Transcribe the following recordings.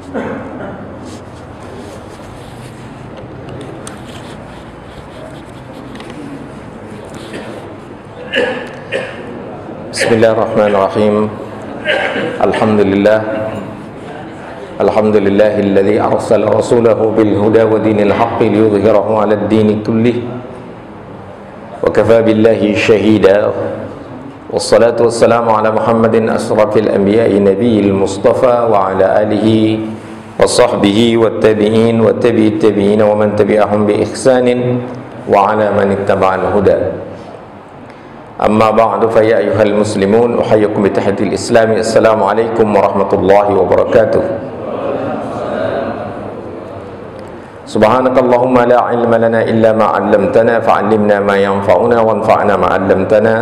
Bismillahirrahmanirrahim. Alhamdulillahilladzi arsala rasulahu bil huda wa dinil haqqi liyudhhirahu 'alad dini kullih wa kafaa billahi shahida. Wassalatu wassalamu ala Muhammadin asrafil anbiya'i nabiyil mustafa wa ala alihi wa sahbihi wat tabi'in wa tabi'it tabi'in wa man tabi'ahum bi ihsanin wa ala man ittaba'al huda. Amma ba'du, fa ya ayyuhal muslimun uhayyukum bi tahiyatil islami. Assalamu alaikum warahmatullahi wabarakatuh. Subhanakallahumma la ilma lana illa ma 'allamtana fa'allimna ma yanfa'una wanfa'na ma 'allamtana.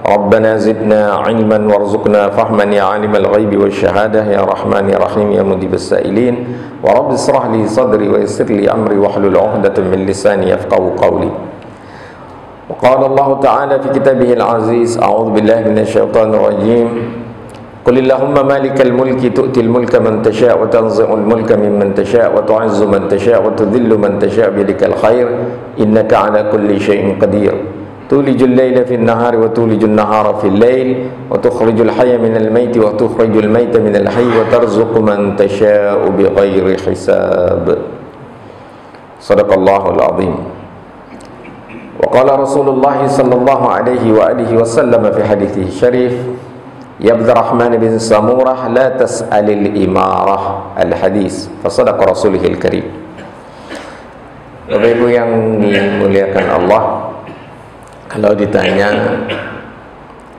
Rabbana zidna 'ilman warzuqna fahman ya 'alimal ghaibi wasyahadah ya rahman ya rahim ya mujibas sa'ilin. Wa rabbi ishrah li sadri wa yassir li amri wahlul 'uqdatam min lisani yafqahu qawli. وقال الله تعالى في كتابه العزيز أعوذ بالله من الشيطان الرجيم قل اللهم مالك الملك تؤتي الملك من تشاء وتنزع الملك ممن تشاء وتعز من تشاء وتذل من تشاء بيدك الخير إنك على كل شيء قدير تولج الليل في النهار وتولج النهار في الليل وتخرج الحي من الميت وتخرج الميت من الحي وترزق من تشاء بغير حساب صدق الله العظيم. وقال رسول الله صلى الله عليه وآله وسلم في حديثه الشريف يا عبد الرحمن بن سمورة لا تسأل الإمارة الحديث فصدق رسوله الكريم. Bapak Ibu yang dimuliakan Allah, kalau ditanya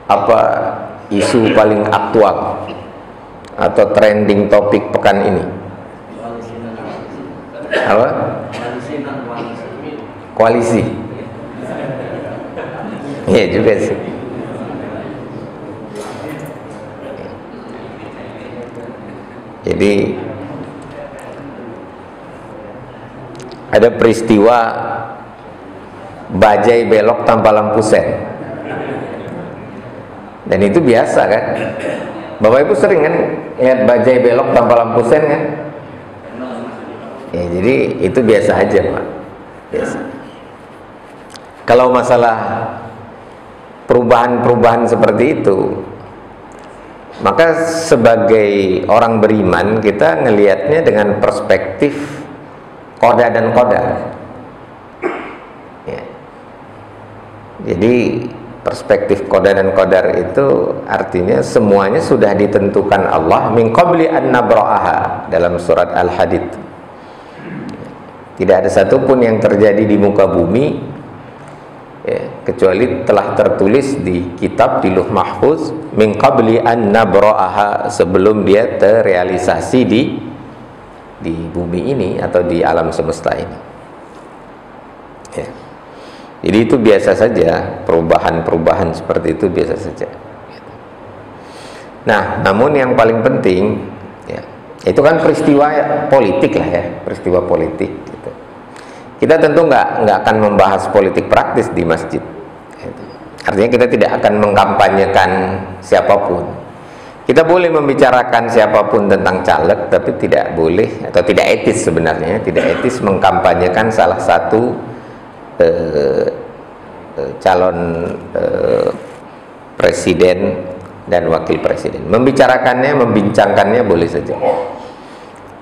apa isu paling aktual atau trending topik pekan ini, apa? Koalisi. Iya juga sih. Jadi ada peristiwa bajai belok tanpa lampu sen. Dan itu biasa kan? Bapak Ibu sering kan lihat bajai belok tanpa lampu sen kan? Ya, jadi itu biasa aja Pak. Biasa. Kalau masalah perubahan-perubahan seperti itu, maka sebagai orang beriman kita ngelihatnya dengan perspektif qada dan qadar ya. Jadi perspektif qada dan qadar itu artinya semuanya sudah ditentukan Allah min qabli an nabra'aha dalam surat Al-Hadid. Tidak ada satupun yang terjadi di muka bumi ya, kecuali telah tertulis di kitab di Lauh Mahfuz min qabli an nabra'aha, sebelum dia terrealisasi di bumi ini atau di alam semesta ini ya. Jadi itu biasa saja, perubahan-perubahan seperti itu biasa saja. Nah, namun yang paling penting ya, itu kan peristiwa politik lah ya, peristiwa politik gitu. Kita tentu nggak akan membahas politik praktis di masjid. Artinya kita tidak akan mengkampanyekan siapapun. Kita boleh membicarakan siapapun tentang caleg, tapi tidak boleh atau tidak etis sebenarnya, tidak etis mengkampanyekan salah satu calon presiden dan wakil presiden. Membicarakannya, membincangkannya boleh saja.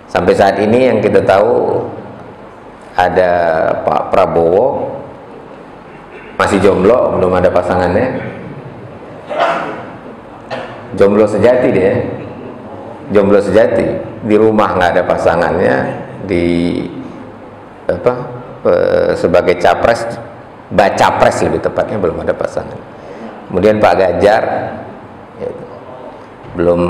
Sampai saat ini yang kita tahu ada Pak Prabowo masih jomblo, belum ada pasangannya. Jomblo sejati dia, jomblo sejati. Di rumah nggak ada pasangannya, di sebagai capres, baca pres lebih tepatnya, belum ada pasangan. Kemudian Pak Ganjar ya, belum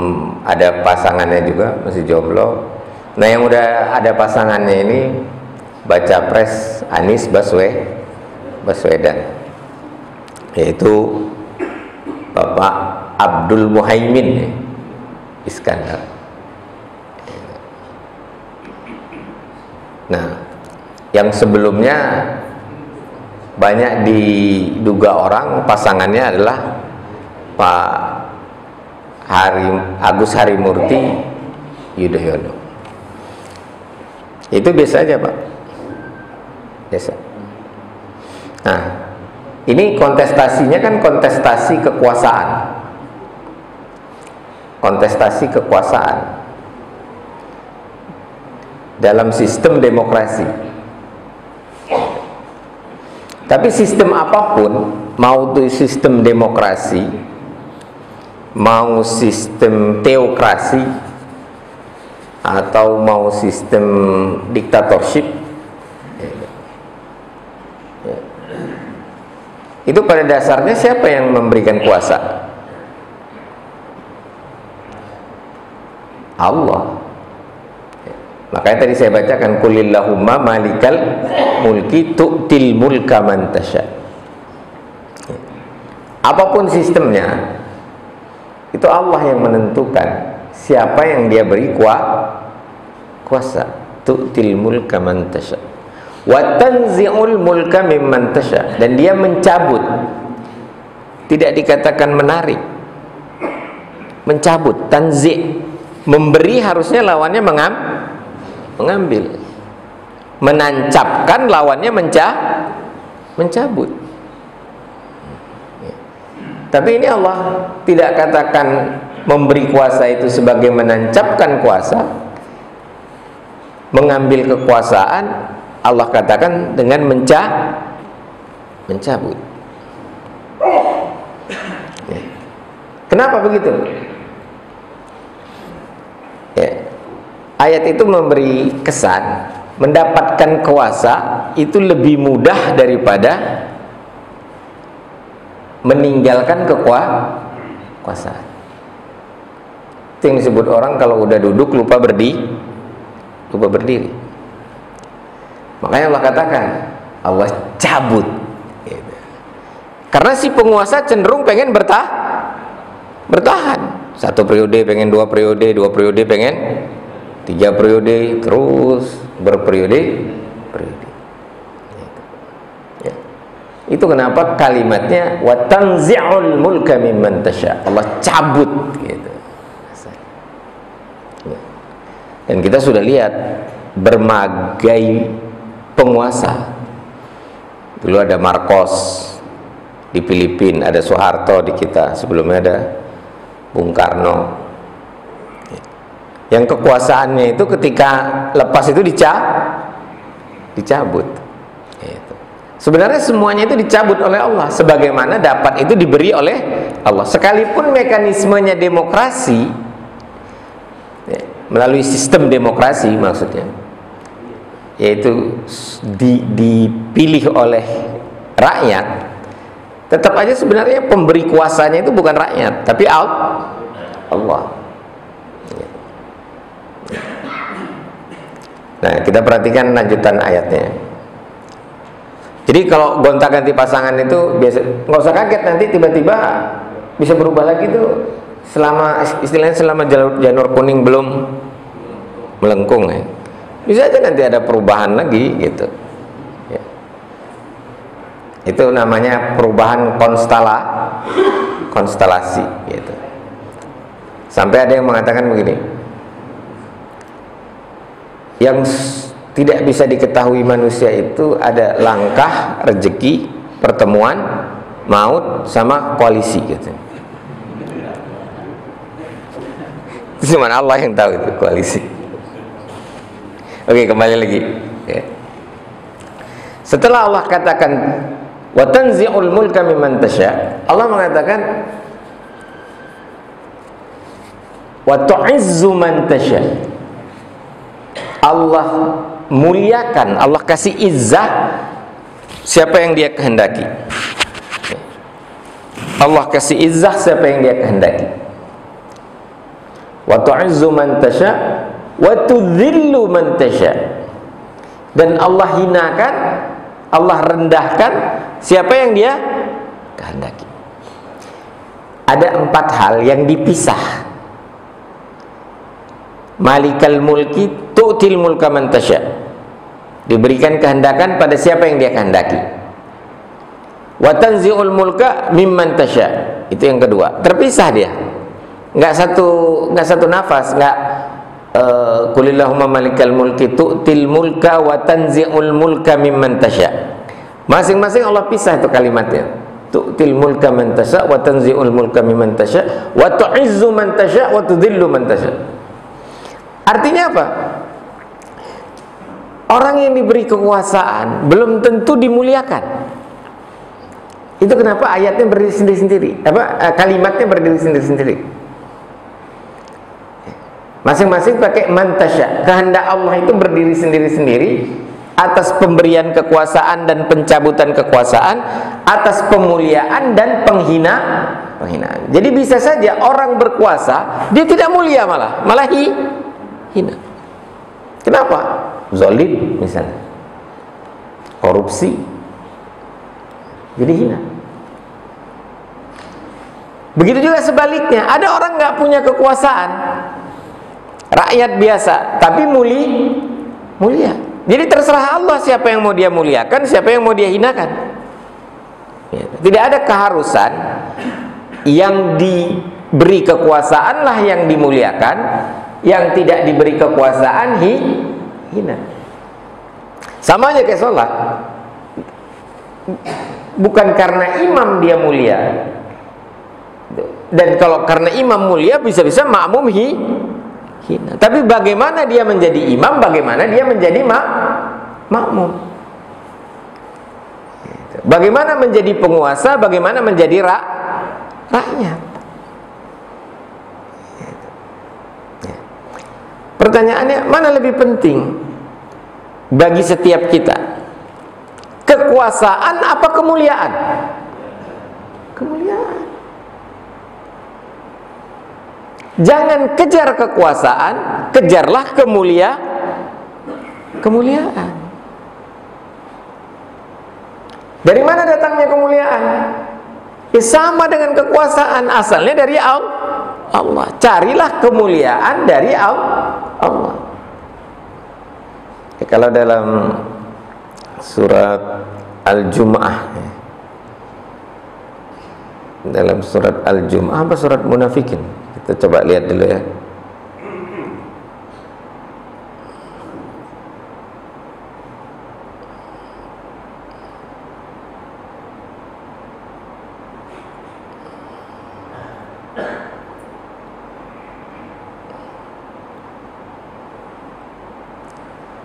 ada pasangannya juga, masih jomblo. Nah, yang udah ada pasangannya ini baca pres Anies Baswedan, yaitu Bapak Abdul Muhaimin Iskandar. Nah, yang sebelumnya banyak diduga orang pasangannya adalah Pak Agus Harimurti Yudhoyono. Itu biasa aja, Pak. Biasa. Nah, ini kontestasinya kan kontestasi kekuasaan. Kontestasi kekuasaan dalam sistem demokrasi. Tapi sistem apapun, mau itu sistem demokrasi, mau sistem teokrasi, atau mau sistem diktatorship, itu pada dasarnya siapa yang memberikan kuasa? Allah. Makanya tadi saya bacakan, qulillahumma malikal mulki tu'til mulka man tasha. Apapun sistemnya, itu Allah yang menentukan siapa yang dia beri kuasa. Tu'til mulka man tasha wa tanzi'ul mulka mimman tasha, dan dia mencabut. Tidak dikatakan menarik, mencabut. Tanzi', memberi harusnya lawannya mengambil. Menancapkan lawannya mencabut. Tapi ini Allah tidak katakan memberi kuasa itu sebagai menancapkan kuasa, mengambil kekuasaan. Allah katakan dengan mencabut. Kenapa begitu? Ayat itu memberi kesan mendapatkan kuasa itu lebih mudah daripada meninggalkan kekuasaan. Itu yang disebut orang kalau udah duduk lupa berdiri. Makanya Allah katakan, Allah cabut gitu. Karena si penguasa cenderung pengen bertahan. 1 periode pengen 2 periode, 2 periode pengen 3 periode, terus berperiode. Ya. Itu kenapa kalimatnya wa tanzi'ul mulka mimman tasha. Allah cabut gitu. Ya. Dan kita sudah lihat berbagai penguasa. Dulu ada Marcos di Filipina, ada Soeharto di kita, sebelumnya ada Bung Karno. Yang kekuasaannya itu ketika lepas itu dicabut. Sebenarnya semuanya itu dicabut oleh Allah, sebagaimana dapat itu diberi oleh Allah. Sekalipun mekanismenya demokrasi, melalui sistem demokrasi maksudnya, yaitu dipilih oleh rakyat, tetap aja sebenarnya pemberi kuasanya itu bukan rakyat, tapi Allah. Nah, kita perhatikan lanjutan ayatnya. Jadi kalau gonta-ganti pasangan itu biasa, nggak usah kaget nanti tiba-tiba bisa berubah lagi tuh, selama istilahnya selama janur kuning belum melengkung ya. Bisa aja nanti ada perubahan lagi gitu ya. Itu namanya perubahan konstelasi gitu. Sampai ada yang mengatakan begini, yang tidak bisa diketahui manusia itu ada langkah, rezeki, pertemuan, maut, sama koalisi gitu. Cuma Allah yang tahu itu koalisi. Oke, kembali lagi ya. Setelah Allah katakan wa tanzi'ul mulka mimman tasha, Allah mengatakan wa tu'izzu man tasha. Allah muliakan, Allah kasih izzah siapa yang dia kehendaki. Allah kasih izzah siapa yang dia kehendaki. Wa tu'izzu man tasha wa tudhillu man tasha. Dan Allah hinakan, Allah rendahkan siapa yang dia kehendaki. Ada 4 hal yang dipisah. Malikal mulki tu'til mulka man tasha. Diberikan kehendakan pada siapa yang dia kehendaki. Wa tanzi'ul mulka mimman tasha. Itu yang kedua. Terpisah dia. Enggak satu nafas, enggak Qulillahumma malikal mulki tu'til mulka wa tanzi'ul mulka mimman tasya. Masing-masing Allah pisah itu kalimatnya. Tu'til mulka man tasya wa tanzi'ul mulka mimman tasya wa tu'izzu man tasya wa tudhillu man tasya. Artinya apa? Orang yang diberi kekuasaan belum tentu dimuliakan. Itu kenapa ayatnya berdiri sendiri-sendiri, kalimatnya berdiri sendiri-sendiri. Masing-masing pakai mantasya. Kehendak Allah itu berdiri sendiri-sendiri atas pemberian kekuasaan dan pencabutan kekuasaan, atas pemuliaan dan penghinaan. Jadi bisa saja orang berkuasa dia tidak mulia, malah hina. Kenapa? Zalim misalnya, korupsi, jadi hina. Begitu juga sebaliknya, ada orang nggak punya kekuasaan, rakyat biasa, tapi mulia. Jadi terserah Allah siapa yang mau dia muliakan, siapa yang mau dia hinakan. Tidak ada keharusan yang diberi kekuasaan lah yang dimuliakan, yang tidak diberi kekuasaan hina. Sama aja kayak sholat. Bukan karena imam dia mulia, dan kalau karena imam mulia bisa-bisa makmum hina. Tapi bagaimana dia menjadi imam, bagaimana dia menjadi makmum, bagaimana menjadi penguasa, bagaimana menjadi rakyat. Pertanyaannya, mana lebih penting bagi setiap kita? Kekuasaan apa kemuliaan? Kemuliaan. Jangan kejar kekuasaan, kejarlah kemuliaan. Dari mana datangnya kemuliaan? Sama dengan kekuasaan, asalnya dari Allah. Carilah kemuliaan dari Allah. Kalau dalam surat Al-Jum'ah, dalam surat Al-Jum'ah apa surat Munafikin? Kita coba lihat dulu ya.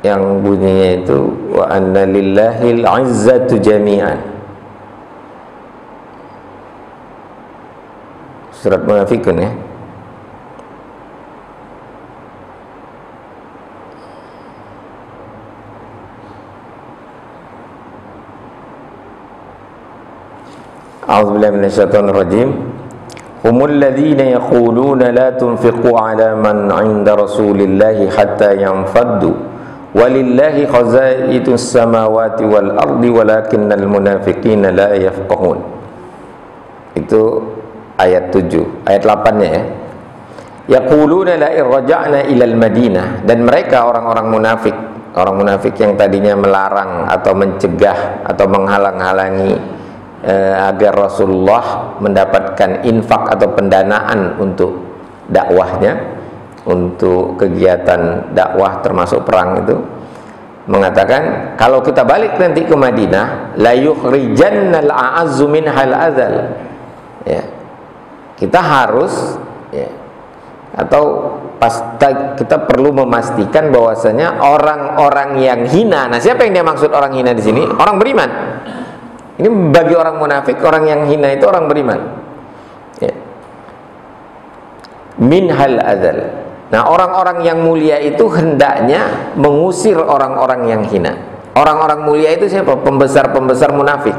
Yang bunyinya itu wa anna lillahil izzatu jami'an. Surat Munafikun ya. A'udzubillahi minasyaitonir rajim. Humul ladzina yaquluna la tunfiqu 'ala man 'inda Rasulillahi hatta yanfaddu walillahi khazaitus samawati wal ardi walakinnal munafiqina la yafqahun. Itu ayat 7, ayat 8-nya ya. Yaquluna la irja'na ilal Madinah, dan mereka orang-orang munafik, orang munafik yang tadinya melarang atau mencegah atau menghalang-halangi agar Rasulullah mendapatkan infak atau pendanaan untuk dakwahnya, untuk kegiatan dakwah termasuk perang itu, mengatakan kalau kita balik nanti ke Madinah la yukhrijannal a'azzu minhal adzal, ya, kita harus ya, atau kita perlu memastikan bahwasanya orang-orang yang hina. Nah, siapa yang dia maksud orang hina di sini? Orang beriman. Ini bagi orang munafik, orang yang hina itu orang beriman ya. Minhal adzal. Nah, orang-orang yang mulia itu hendaknya mengusir orang-orang yang hina. Orang-orang mulia itu siapa? Pembesar-pembesar munafik.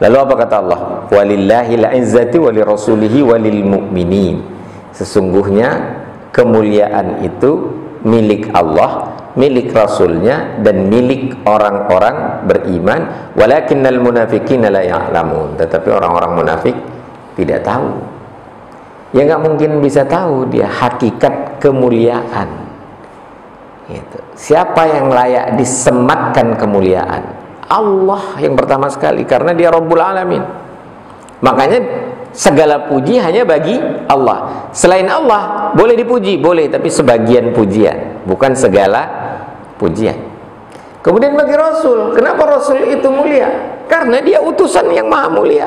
Lalu apa kata Allah? Walillahil izzati walirasulihi walil mu'minin. Sesungguhnya kemuliaan itu milik Allah, milik Rasulnya, dan milik orang-orang beriman. Walakinnal munafiqina la ya'lamun. Tetapi orang-orang munafik tidak tahu. Ya nggak mungkin bisa tahu dia hakikat kemuliaan. Gitu. Siapa yang layak disematkan kemuliaan? Allah yang pertama sekali, karena dia Rabbul Alamin. Makanya segala puji hanya bagi Allah. Selain Allah boleh dipuji, boleh, tapi sebagian pujian, bukan segala pujian. Kemudian bagi Rasul, kenapa Rasul itu mulia? Karena dia utusan yang maha mulia.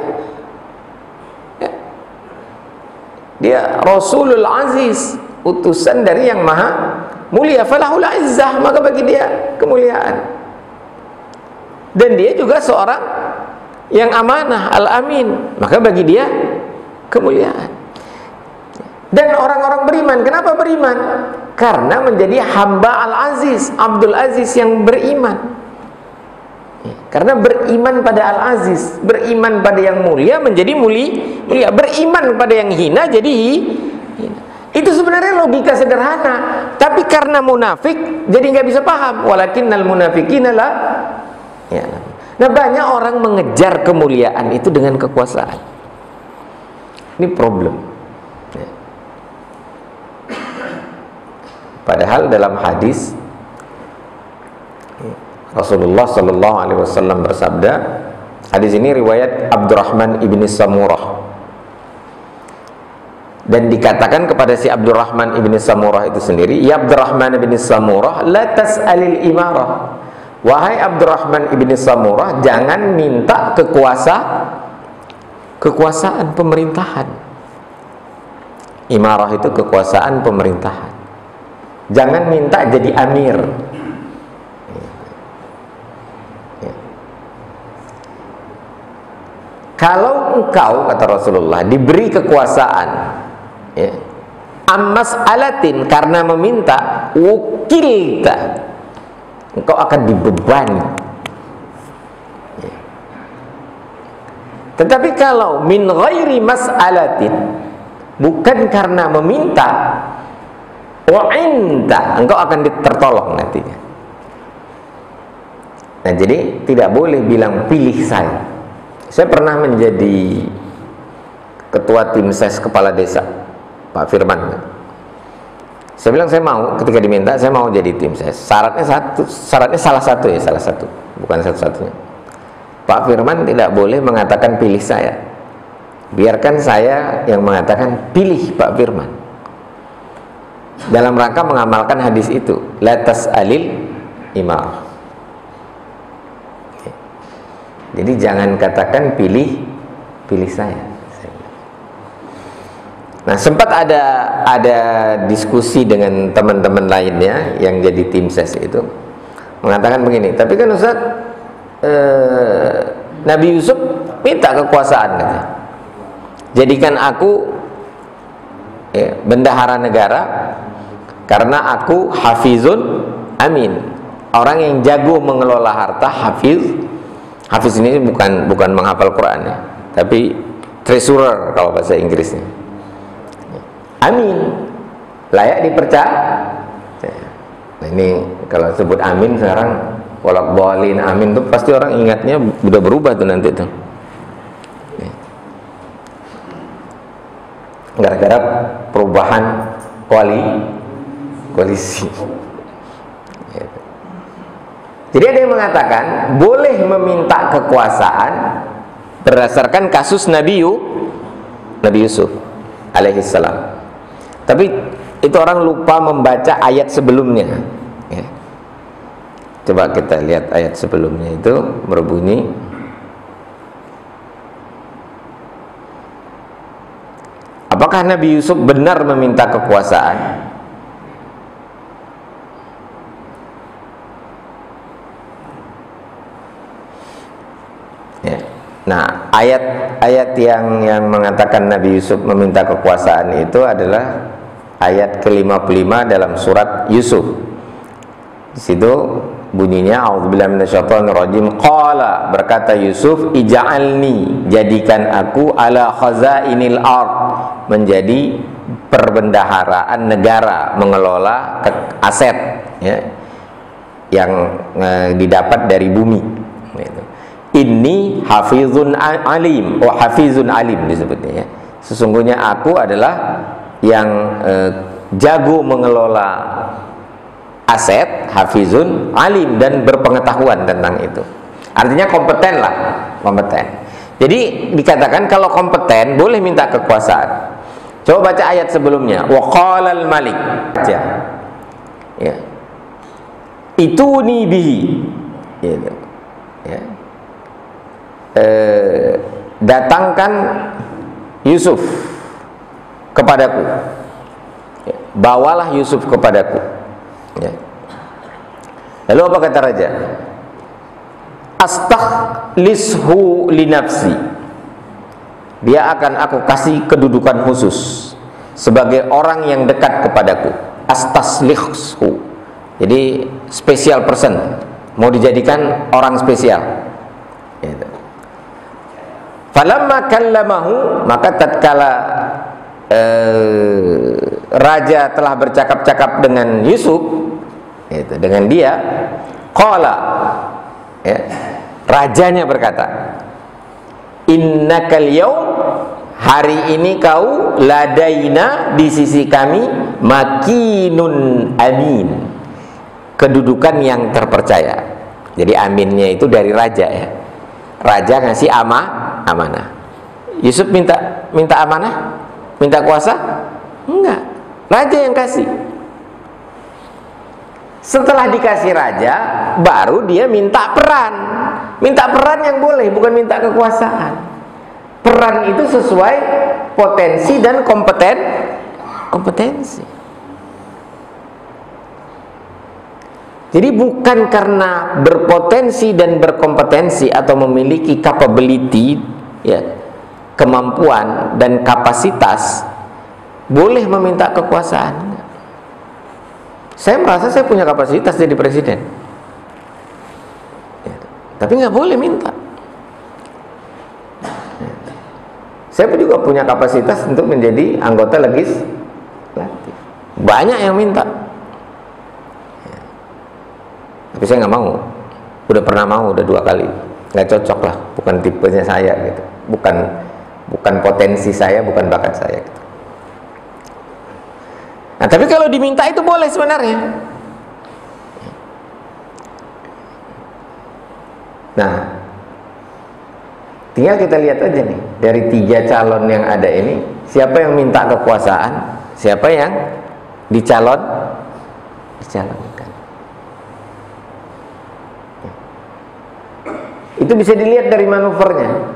Dia Rasulul Aziz, utusan dari yang maha mulia. Falahul izzah, maka bagi dia kemuliaan. Dan dia juga seorang yang amanah, al-amin, maka bagi dia kemuliaan. Dan orang-orang beriman, kenapa beriman? Karena menjadi hamba al-aziz, Abdul Aziz yang beriman. Karena beriman pada al-aziz, beriman pada yang mulia menjadi mulia, beriman pada yang hina jadi hina. Itu sebenarnya logika sederhana, tapi karena munafik jadi nggak bisa paham. Walakinnal munafiqina la ya. Nah, banyak orang mengejar kemuliaan itu dengan kekuasaan. Ini problem. Ya. Padahal dalam hadis Rasulullah Shallallahu Alaihi Wasallam bersabda, hadis ini riwayat Abdurrahman ibni Samurah, dan dikatakan kepada si Abdurrahman ibni Samurah itu sendiri, ya Abdurrahman ibni Samurah, la tas'alil imarah. Wahai Abdurrahman ibni Samurah, jangan minta kekuasaan pemerintahan. Imarah itu kekuasaan pemerintahan. Jangan minta jadi amir. Kalau engkau, kata Rasulullah, diberi kekuasaan, ya, ammas alatin, karena meminta, wukilta, engkau akan dibebani. Ya. Tetapi kalau min ghairi mas'alatin, bukan karena meminta, wa'inta, engkau akan tertolong nantinya. Nah, jadi tidak boleh bilang pilih saya. Saya pernah menjadi ketua tim ses kepala desa, Pak Firman. Saya bilang saya mau, ketika diminta saya mau jadi tim ses. Syaratnya salah satu, bukan satu-satunya. Pak Firman tidak boleh mengatakan pilih saya. Biarkan saya yang mengatakan pilih Pak Firman. Dalam rangka mengamalkan hadis itu, la tas'alil imarah. Jadi jangan katakan pilih saya. Nah, sempat ada diskusi dengan teman-teman lainnya yang jadi tim ses itu, mengatakan begini, tapi kan Ustaz, Nabi Yusuf minta kekuasaan, katanya. Jadikan aku bendahara negara karena aku hafizun amin, orang yang jago mengelola harta. Hafiz ini bukan menghafal Quran ya, tapi treasurer kalau bahasa Inggrisnya. Amin, layak dipercaya. Nah, ini kalau sebut amin sekarang, walak bolin amin tuh pasti orang ingatnya udah berubah tuh nanti tuh. Gara-gara perubahan koalisi. Jadi ada yang mengatakan boleh meminta kekuasaan berdasarkan kasus Nabi Yusuf alaihissalam. Tapi itu orang lupa membaca ayat sebelumnya. Ya. Coba kita lihat ayat sebelumnya, itu berbunyi, apakah Nabi Yusuf benar meminta kekuasaan? Ya. Nah, ayat yang mengatakan Nabi Yusuf meminta kekuasaan itu adalah ayat ke-55 dalam surat Yusuf. Di situ bunyinya, a'udzubillahi minasyaitonirrajim, qala, berkata Yusuf, ij'alni, jadikan aku, ala khazainil ard, menjadi perbendaharaan negara, mengelola aset ya, yang didapat dari bumi. Gitu. Ini hafizun alim, hafizun alim disebutnya ya. Sesungguhnya aku adalah yang jago mengelola aset, hafizun alim, dan berpengetahuan tentang itu. Artinya kompeten lah, kompeten. Jadi dikatakan kalau kompeten boleh minta kekuasaan. Coba baca ayat sebelumnya. Wa qalal malik. Ya. Ituni bihi. Gitu. Ya. Datangkan Yusuf kepadaku. Ya. Bawalah Yusuf kepadaku. Ya. Lalu apa kata raja? Astakhlishu li nafsi. Dia akan aku kasih kedudukan khusus sebagai orang yang dekat kepadaku. Astaslihu. Jadi special person, mau dijadikan orang spesial. Gitu. Falamma kallamahu, maka tatkala raja telah bercakap-cakap dengan Yusuf, gitu, dengan dia, qala, ya, rajanya berkata, innakal yaum, hari ini kau ladaina, di sisi kami, makinun amin, kedudukan yang terpercaya. Jadi aminnya itu dari raja, ya. Raja ngasih amanah. Yusuf minta amanah, minta kuasa? Enggak, raja yang kasih. Setelah dikasih raja, baru dia minta peran. Minta peran yang boleh, bukan minta kekuasaan. Peran itu sesuai potensi dan kompetensi. Jadi bukan karena berpotensi dan berkompetensi atau memiliki capability, ya, kemampuan dan kapasitas, boleh meminta kekuasaan. Saya merasa saya punya kapasitas jadi presiden, ya, tapi nggak boleh minta. Saya juga punya kapasitas untuk menjadi anggota legislatif. Banyak yang minta, ya, tapi saya nggak mau. Udah pernah mau, udah 2 kali, nggak cocok lah, bukan tipenya saya gitu, bukan potensi saya, bukan bakat saya gitu. Nah, tapi kalau diminta itu boleh sebenarnya. Nah, tinggal kita lihat aja nih, dari 3 calon yang ada ini, siapa yang minta kekuasaan, siapa yang dicalonkan. Itu bisa dilihat dari manuvernya.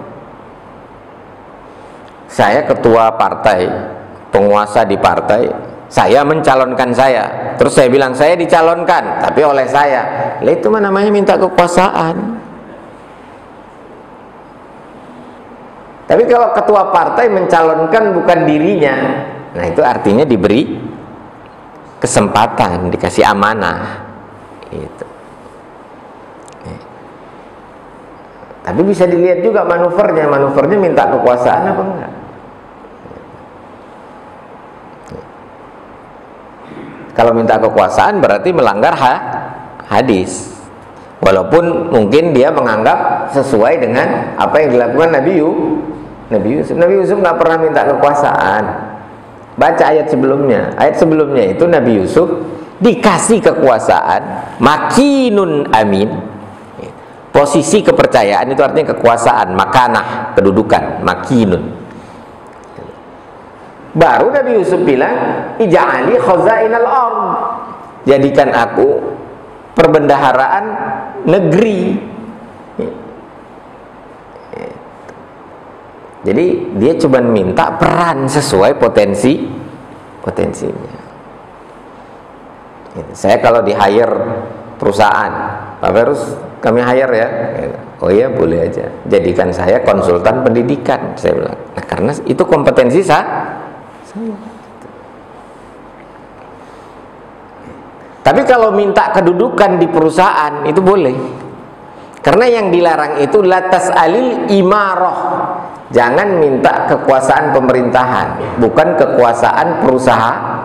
Saya ketua partai, penguasa di partai, saya mencalonkan saya, terus saya bilang saya dicalonkan, tapi oleh saya. Lah itu namanya minta kekuasaan. Tapi kalau ketua partai mencalonkan bukan dirinya, nah itu artinya diberi kesempatan, dikasih amanah. Gitu. Tapi bisa dilihat juga manuvernya minta kekuasaan apa enggak. Kalau minta kekuasaan berarti melanggar hadis. Walaupun mungkin dia menganggap sesuai dengan apa yang dilakukan Nabi Yusuf. Nabi Yusuf nggak pernah minta kekuasaan. Baca ayat sebelumnya. Ayat sebelumnya itu Nabi Yusuf dikasih kekuasaan, makinun amin. Posisi kepercayaan itu artinya kekuasaan, makanah, kedudukan, makinun. Baru Nabi Yusuf bilang, ija'ali khazainal ardh, jadikan aku perbendaharaan negeri. Jadi dia cuma minta peran sesuai potensinya. Saya kalau di hire perusahaan, Pak Ferus, kami hire ya. Oh iya, boleh aja, jadikan saya konsultan pendidikan, saya bilang. Nah, karena itu kompetensi saya. Tapi kalau minta kedudukan di perusahaan itu boleh, karena yang dilarang itu latas alil imarah, jangan minta kekuasaan pemerintahan, bukan kekuasaan perusahaan.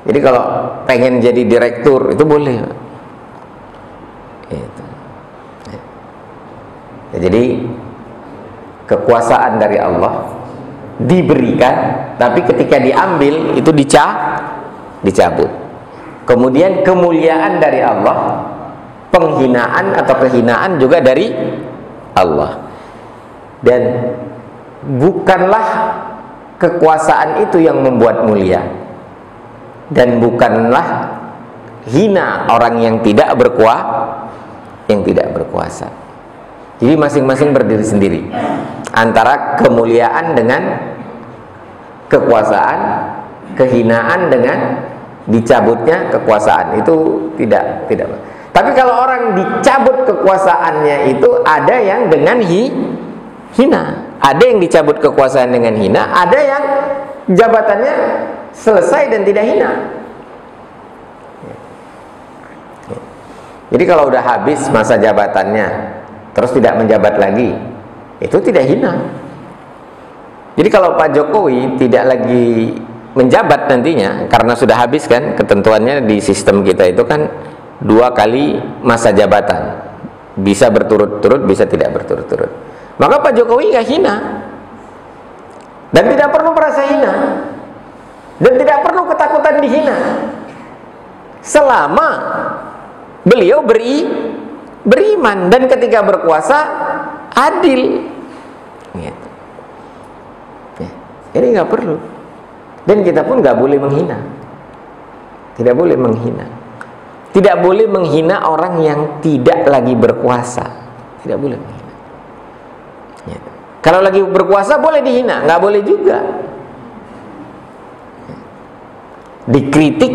Jadi kalau pengen jadi direktur itu boleh. Jadi kekuasaan dari Allah diberikan, tapi ketika diambil itu dicabut. Kemudian kemuliaan dari Allah penghinaan atau kehinaan juga dari Allah. Dan bukanlah kekuasaan itu yang membuat mulia, dan bukanlah hina orang yang tidak berkuasa. Jadi masing-masing berdiri sendiri antara kemuliaan dengan kekuasaan, kehinaan dengan dicabutnya kekuasaan. Itu tidak. Tapi kalau orang dicabut kekuasaannya, itu ada yang dengan hina, ada yang dicabut kekuasaan dengan hina, ada yang jabatannya selesai dan tidak hina. Jadi kalau udah habis masa jabatannya terus tidak menjabat lagi, itu tidak hina. Jadi kalau Pak Jokowi tidak lagi menjabat nantinya, karena sudah habis kan ketentuannya di sistem kita itu kan 2 kali masa jabatan, bisa berturut-turut, bisa tidak berturut-turut. Maka Pak Jokowi nggak hina, dan tidak perlu merasa hina, dan tidak perlu ketakutan dihina, selama beliau beriman dan ketika berkuasa adil. Gitu. Ya. Jadi nggak perlu, dan kita pun nggak boleh menghina, tidak boleh menghina. Tidak boleh menghina orang yang tidak lagi berkuasa. Tidak boleh menghina. Ya. Kalau lagi berkuasa boleh dihina, nggak boleh juga. Ya. Dikritik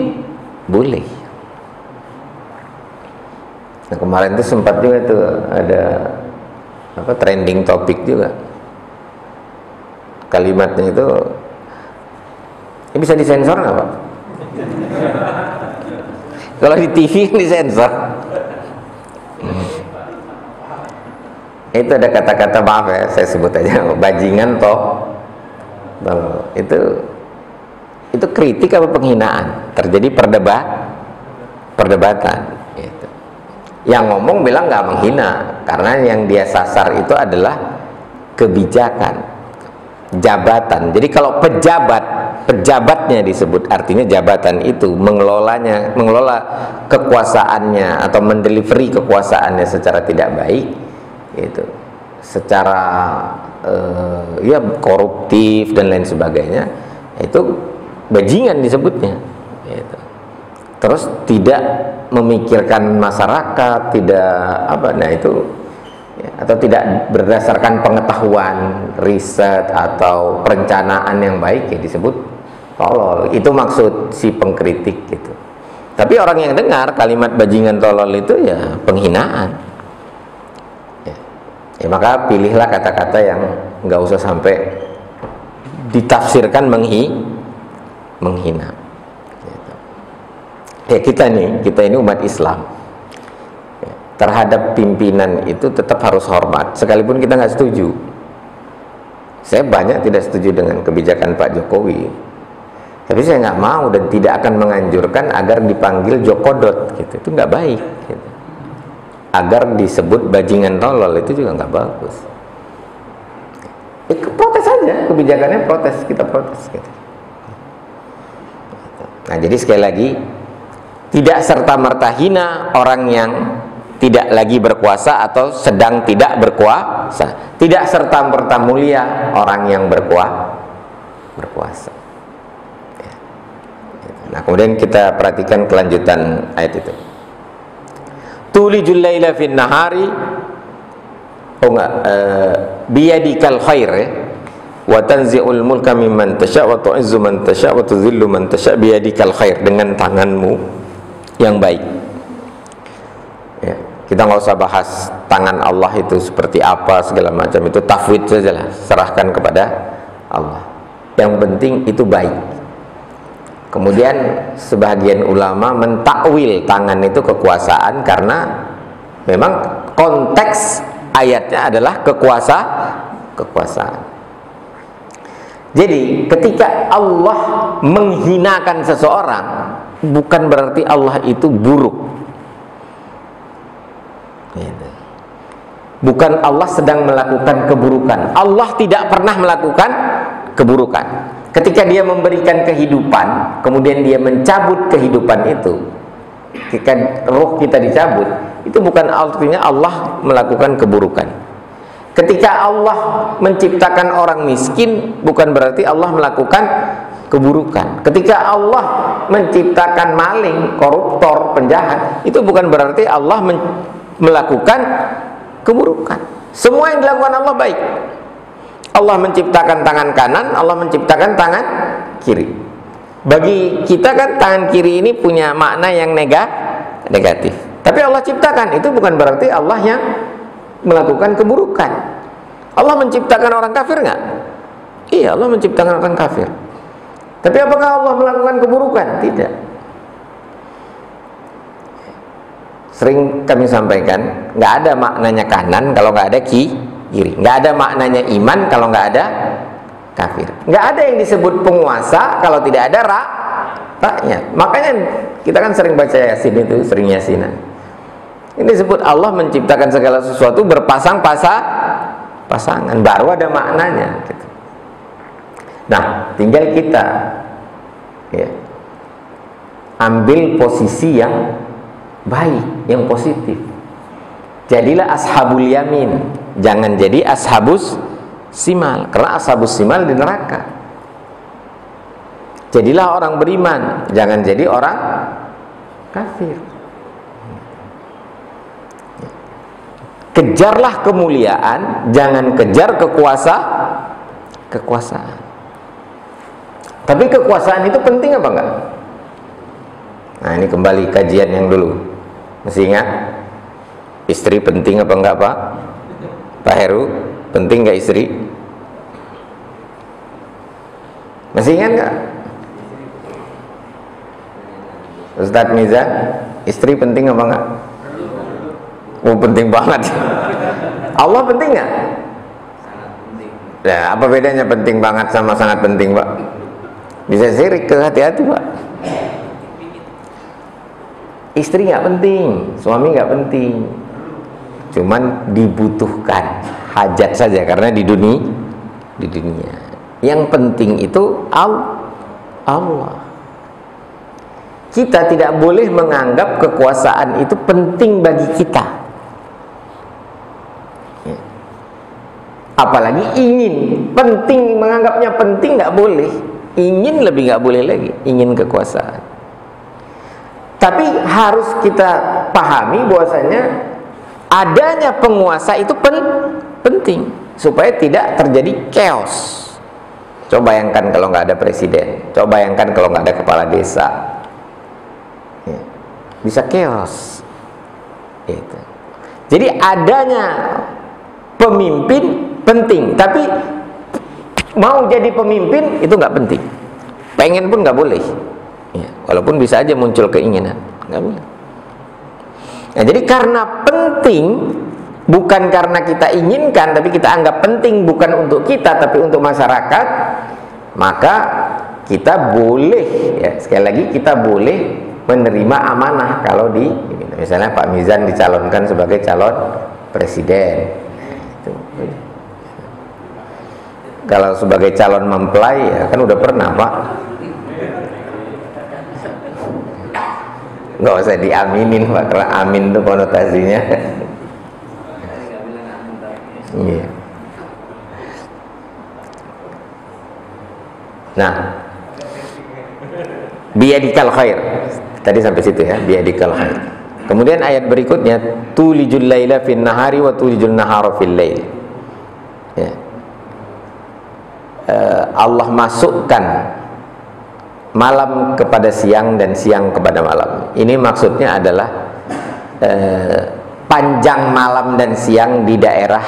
boleh. Nah, kemarin itu sempat juga tuh ada trending topik juga. Kalimatnya itu bisa disensor nggak, Pak? Kalau di TV disensor. Itu ada kata-kata, maaf ya saya sebut aja, bajingan toh. Itu kritik apa penghinaan? Terjadi perdebatan. Gitu. Yang ngomong bilang nggak menghina, karena yang dia sasar itu adalah kebijakan, jabatan. Jadi kalau pejabatnya disebut, artinya jabatan itu mengelola kekuasaannya atau mendelivery kekuasaannya secara tidak baik, itu secara ya koruptif dan lain sebagainya, itu bajingan disebutnya. Gitu. Terus tidak memikirkan masyarakat, tidak nah itu ya, atau tidak berdasarkan pengetahuan, riset atau perencanaan yang baik, ya disebut tolol. Itu maksud si pengkritik gitu. Tapi orang yang dengar kalimat bajingan tolol itu ya penghinaan. Ya, maka pilihlah kata-kata yang nggak usah sampai ditafsirkan menghina. Gitu. Ya kita ini umat Islam. Ya, terhadap pimpinan itu tetap harus hormat, sekalipun kita nggak setuju. Saya banyak tidak setuju dengan kebijakan Pak Jokowi, tapi saya nggak mau dan tidak akan menganjurkan agar dipanggil Jokodot, gitu. Itu nggak baik. Gitu. Agar disebut bajingan tolol itu juga nggak bagus. Protes saja kebijakannya, kita protes. Gitu. Nah, jadi sekali lagi, tidak serta-merta hina orang yang tidak lagi berkuasa atau sedang tidak berkuasa. Tidak serta-merta mulia orang yang berkuasa. Nah, kemudian kita perhatikan kelanjutan ayat itu. Tulijul laila fin nahari, biyadikal khair, wa tanzi'ul mulka mimman tasya' wa tu'izzu man tasya' wa tuzillu man tasya' biyadikal khair, dengan tanganmu yang baik. Ya, kita nggak usah bahas tangan Allah itu seperti apa segala macam, itu tafwid sajalah, serahkan kepada Allah. Yang penting itu baik. Kemudian sebagian ulama mentakwil tangan itu kekuasaan, karena memang konteks ayatnya adalah kekuasaan. Jadi ketika Allah menghinakan seseorang, bukan berarti Allah itu buruk. Bukan Allah sedang melakukan keburukan. Allah tidak pernah melakukan keburukan. Ketika dia memberikan kehidupan, kemudian dia mencabut kehidupan itu, ketika roh kita dicabut, itu bukan artinya Allah melakukan keburukan. Ketika Allah menciptakan orang miskin, bukan berarti Allah melakukan keburukan. Ketika Allah menciptakan maling, koruptor, penjahat, itu bukan berarti Allah melakukan keburukan. Semua yang dilakukan Allah baik. Allah menciptakan tangan kanan, Allah menciptakan tangan kiri. Bagi kita kan tangan kiri ini punya makna yang negatif. Tapi Allah ciptakan, itu bukan berarti Allah yang melakukan keburukan. Allah menciptakan orang kafir nggak? Iya, Allah menciptakan orang kafir. Tapi apakah Allah melakukan keburukan? Tidak. Sering kami sampaikan, nggak ada maknanya kanan kalau nggak ada kiri. Nggak ada maknanya iman kalau nggak ada kafir. Nggak ada yang disebut penguasa kalau tidak ada rakyat. Makanya kita kan sering baca Yasin itu, sering Yasinan. Ini disebut Allah menciptakan segala sesuatu berpasang-pasangan, baru ada maknanya gitu. Nah, tinggal kita ambil posisi yang baik, yang positif. Jadilah ashabul yamin, jangan jadi ashabus simal, karena ashabus simal di neraka. Jadilah orang beriman, jangan jadi orang kafir. Kejarlah kemuliaan, jangan kejar kekuasaan. Tapi kekuasaan itu penting apa enggak? Nah, ini kembali kajian yang dulu. Masih ingat? Istri penting apa enggak, Pak? Pak Heru, penting enggak istri? Masih ingat enggak? Ustadz Mizan, istri penting apa enggak? Oh, penting banget. Allah penting nggak? Ya, apa bedanya penting banget sama sangat penting, Pak? Bisa sirik, ke hati-hati, Pak. Istri nggak penting, suami nggak penting, cuman dibutuhkan, hajat saja karena di dunia. Yang penting itu Allah. Kita tidak boleh menganggap kekuasaan itu penting bagi kita. Apalagi ingin, penting, menganggapnya penting nggak boleh. Ingin lebih nggak boleh lagi, ingin kekuasaan. Tapi harus kita pahami bahwasanya adanya penguasa itu penting supaya tidak terjadi chaos. Coba bayangkan kalau nggak ada presiden, coba bayangkan kalau nggak ada kepala desa, bisa chaos. Gitu. Jadi adanya pemimpin penting, tapi mau jadi pemimpin itu nggak penting. Pengen pun nggak boleh. Ya, walaupun bisa aja muncul keinginan, nggak boleh. Nah, jadi karena penting, bukan karena kita inginkan, tapi kita anggap penting bukan untuk kita, tapi untuk masyarakat, maka kita boleh, ya, sekali lagi kita boleh menerima amanah kalau misalnya Pak Mizan dicalonkan sebagai calon presiden. Kalau sebagai calon mempelai, ya kan udah pernah, Pak. Nggak usah diaminin, Pak, karena amin itu konotasinya. Iya. Nah, biyadikal khair. Tadi sampai situ ya, biyadikal khair. Kemudian ayat berikutnya, tulijul laila fin nahari wa tulijul nahara fil lail. Ya. Allah masukkan malam kepada siang dan siang kepada malam. Ini maksudnya adalah panjang malam dan siang di daerah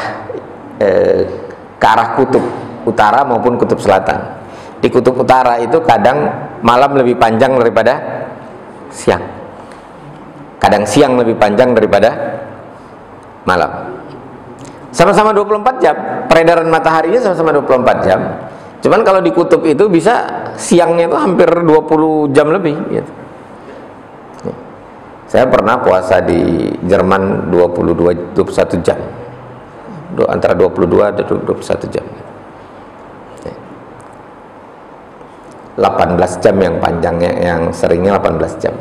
ke arah kutub utara maupun kutub selatan. Di kutub utara itu kadang malam lebih panjang daripada siang, kadang siang lebih panjang daripada malam. Sama-sama 24 jam, peredaran mataharinya sama-sama 24 jam. Cuman kalau di kutub itu bisa siangnya itu hampir 20 jam lebih gitu. Saya pernah puasa di Jerman 21 jam. Antara 22 dan 21 jam. 18 jam yang panjangnya, yang seringnya 18 jam.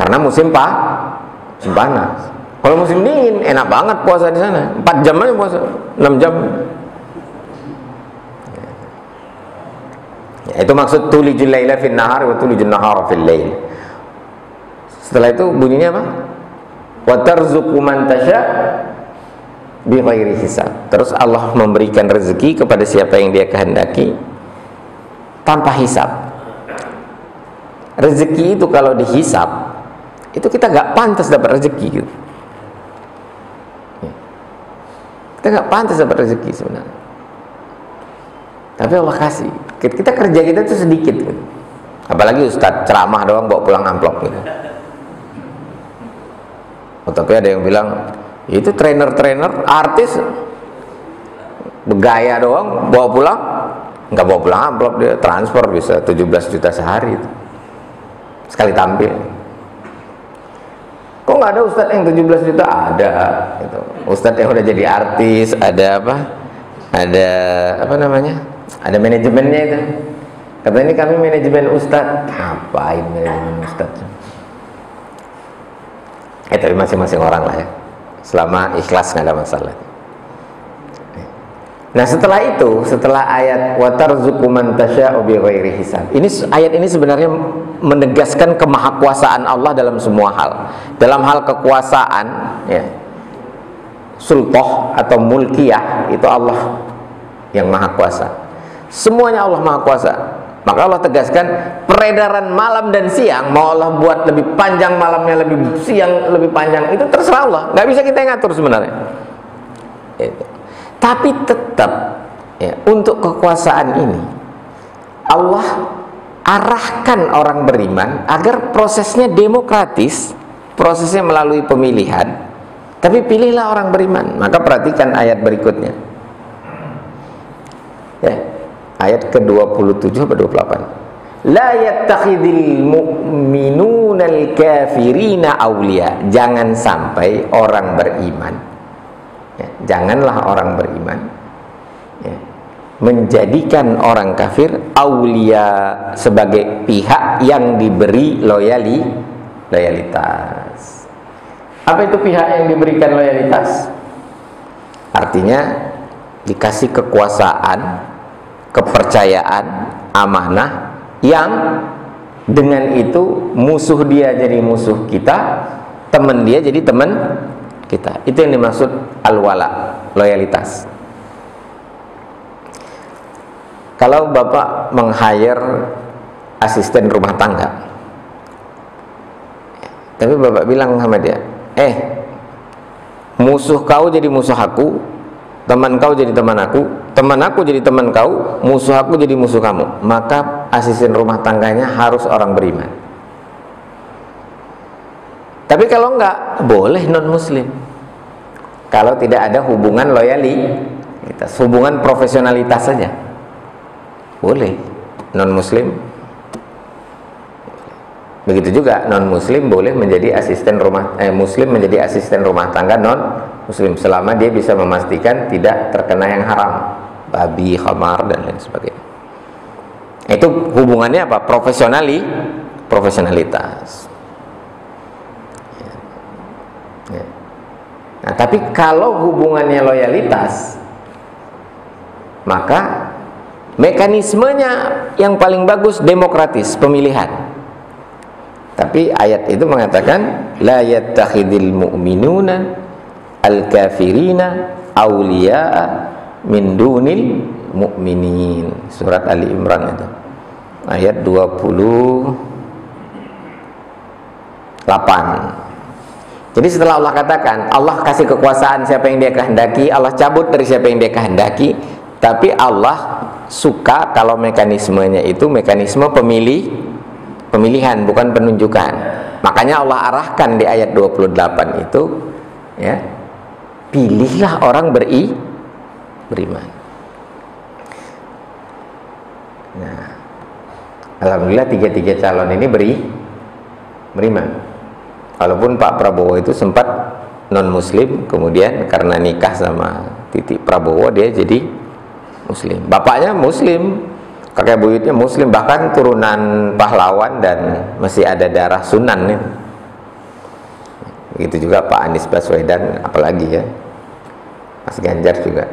karena musim panas. Kalau musim dingin enak banget puasa di sana, 4 jam aja puasa, 6 jam. Ya, itu maksud tulijul laila fin nahar wa tulijul nahara fil lail. Setelah itu bunyinya apa? Wa tarzuqu man tasya bi ghairi hisab. Terus Allah memberikan rezeki kepada siapa yang Dia kehendaki tanpa hisab. Rezeki itu kalau dihisab, itu kita gak pantas dapat rezeki gitu. Kita gak pantas dapat rezeki sebenarnya, tapi Allah kasih. Kita kerja kita tuh sedikit gitu. Apalagi ustadz ceramah doang bawa pulang amplop gitu. Oh, tapi ada yang bilang itu trainer artis bergaya doang bawa pulang, nggak bawa pulang amplop, dia transfer bisa 17 juta sehari itu. Sekali tampil. Kok nggak ada ustadz yang 17 juta? Ada gitu. Ustadz yang udah jadi artis, ada apa namanya, ada manajemennya itu. Kata ini kami manajemen ustadz. Ngapain manajemen ustadz? Tapi masing-masing orang lah ya, selama ikhlas nggak ada masalah. Nah setelah itu, setelah ayat wa tarzuqu man tasya'u bighairi hisab, ayat ini sebenarnya menegaskan kemahakuasaan Allah dalam semua hal. Dalam hal kekuasaan, ya, sultoh atau mulkiyah, itu Allah yang maha kuasa. Semuanya Allah maha kuasa. Maka Allah tegaskan peredaran malam dan siang, mau Allah buat lebih panjang malamnya, lebih siang lebih panjang, itu terserah Allah, nggak bisa kita ngatur sebenarnya. Tapi tetap ya, untuk kekuasaan ini Allah arahkan orang beriman agar prosesnya demokratis, prosesnya melalui pemilihan. Tapi pilihlah orang beriman. Maka perhatikan ayat berikutnya ya, ayat ke-27 atau 28. La yattakhidhil mu'minunal kafirina awliya. Jangan sampai orang beriman ya, janganlah orang beriman ya, menjadikan orang kafir aulia sebagai pihak yang diberi loyalitas. Apa itu pihak yang diberikan loyalitas? Artinya dikasih kekuasaan, kepercayaan, amanah, yang dengan itu musuh dia jadi musuh kita, teman dia jadi teman kita. Itu yang dimaksud al-wala, loyalitas. Kalau Bapak meng-hire asisten rumah tangga, tapi Bapak bilang sama dia, musuh kau jadi musuh aku, teman kau jadi teman aku jadi teman kau, musuh aku jadi musuh kamu. Maka asisten rumah tangganya harus orang beriman. Tapi kalau enggak, boleh non-muslim. Kalau tidak ada hubungan loyalitas, hubungan profesionalitas saja, boleh non-muslim. Begitu juga non-muslim boleh menjadi asisten muslim menjadi asisten rumah tangga non-muslim, selama dia bisa memastikan tidak terkena yang haram, babi, khamar, dan lain sebagainya. Itu hubungannya apa? Profesionalitas. Nah, tapi kalau hubungannya loyalitas, maka mekanismenya yang paling bagus demokratis, pemilihan. Tapi ayat itu mengatakan la yattakhidil mu'minuna al-kafirina awliya'a min dunil mu'minin. Surat Ali Imran itu ayat 28. Jadi setelah Allah katakan, Allah kasih kekuasaan siapa yang Dia kehendaki, Allah cabut dari siapa yang Dia kehendaki, tapi Allah suka kalau mekanismenya itu mekanisme pemilihan, bukan penunjukan. Makanya Allah arahkan di ayat 28 itu ya, pilihlah orang beriman. Nah, alhamdulillah tiga calon ini beriman. Walaupun Pak Prabowo itu sempat non-muslim, kemudian karena nikah sama Titi Prabowo dia jadi muslim. Bapaknya muslim, kakek buyutnya muslim, bahkan turunan pahlawan dan masih ada darah Sunan nih. Begitu juga Pak Anies Baswedan, apalagi ya Mas Ganjar juga.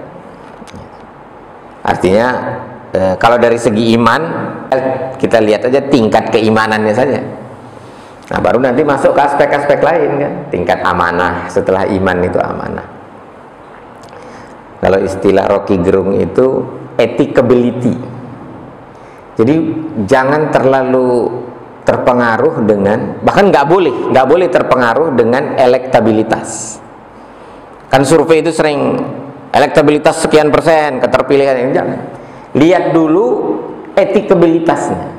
Artinya kalau dari segi iman kita lihat aja tingkat keimanannya saja. Nah baru nanti masuk ke aspek-aspek lain kan, tingkat amanah. Setelah iman itu amanah. Kalau istilah Rocky Gerung itu ethicability. Jadi jangan terlalu terpengaruh dengan, bahkan nggak boleh terpengaruh dengan elektabilitas. Kan survei itu sering elektabilitas sekian persen, keterpilihan ini, jangan. Lihat dulu etikabilitasnya,